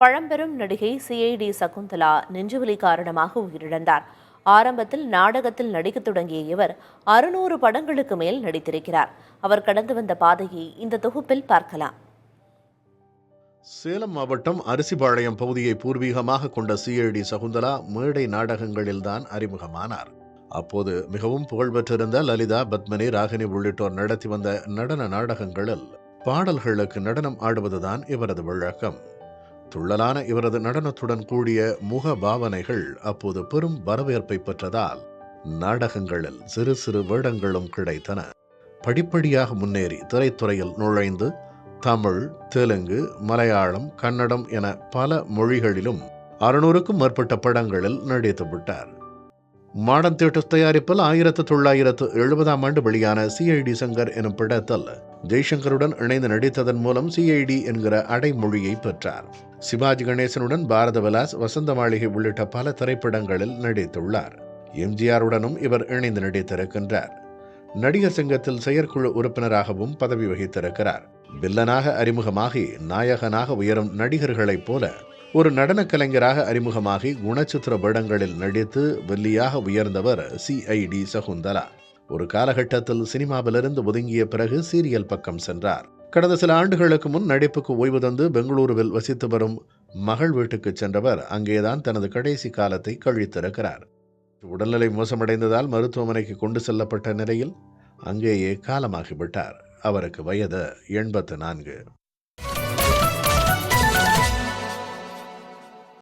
பழம்பெரும் நடிகை சிஐடி சகுந்தலா நெஞ்சுவலி காரணமாக உயிரிழந்தார். ஆரம்பத்தில் நாடகத்தில் நடிக்கத் தொடங்கிய இவர் 600 படங்களுக்கு மேல் நடித்திருக்கிறார். அவர் கடந்து வந்த பாதையை இந்த தொகுப்பில் பார்க்கலாம். சேலம் மாவட்டம் அரிசிபாளையம் பகுதியை பூர்வீகமாக கொண்ட சிஐடி சகுந்தலா மேடை நாடகங்களில்தான் அறிமுகமானார். அப்போது மிகவும் புகழ்பெற்றிருந்த லலிதா, பத்மினி, ராகினி உள்ளிட்டோர் நடத்தி வந்த நடன நாடகங்களில் பாடல்களுக்கு நடனம் ஆடுவதுதான் இவரது வழக்கம். துள்ளலான இவரது நடனத்துடன் கூடிய முக பாவனைகள் அப்போது பெரும் வரவேற்பை பெற்றதால் நாடகங்களில் சிறு சிறு வேடங்களும் கிடைத்தன. படிப்படியாக முன்னேறி திரைத்துறையில் நுழைந்து தமிழ், தெலுங்கு, மலையாளம், கன்னடம் என பல மொழிகளிலும் 600க்கும் மேற்பட்ட படங்களில் நடித்து விட்டார். மாடர்ன் தியேட்டர்ஸ் தயாரிப்பில் 1970ஆம் ஆண்டு வெளியான சிஐடி சங்கர் எனும் படத்தில் ஜெய்சங்கருடன் இணைந்து நடித்ததன் மூலம் சிஐடி என்கிற அடைமொழியை பெற்றார். சிவாஜி கணேசனுடன் பாரத விலாஸ், வசந்த மாளிகை உள்ளிட்ட பல திரைப்படங்களில் நடித்துள்ளார். எம்ஜிஆருடனும் இவர் இணைந்து நடித்திருக்கின்றார். நடிகர் சங்கத்தில் செயற்குழு உறுப்பினராகவும் பதவி வகித்திருக்கிறார். வில்லனாக அறிமுகமாகி நாயகனாக உயரும் நடிகர்களைப் போல ஒரு நடன கலைஞராக அறிமுகமாகி குணச்சித்திர வேடங்களில் நடித்து வெள்ளியாக உயர்ந்தவர் சிஐடி சகுந்தலா. ஒரு காலகட்டத்தில் சினிமாவிலிருந்து ஒதுங்கிய பிறகு சீரியல் பக்கம் சென்றார். கடந்த சில ஆண்டுகளுக்கு முன் நடிப்புக்கு ஓய்வு தந்து பெங்களூருவில் வசித்து வரும் மகள் வீட்டுக்கு சென்றவர் அங்கேதான் தனது கடைசி காலத்தை கழித்திருக்கிறார். உடல்நிலை மோசமடைந்ததால் மருத்துவமனைக்கு கொண்டு செல்லப்பட்ட நிலையில் அங்கேயே காலமாகிவிட்டார். அவருக்கு வயது 84.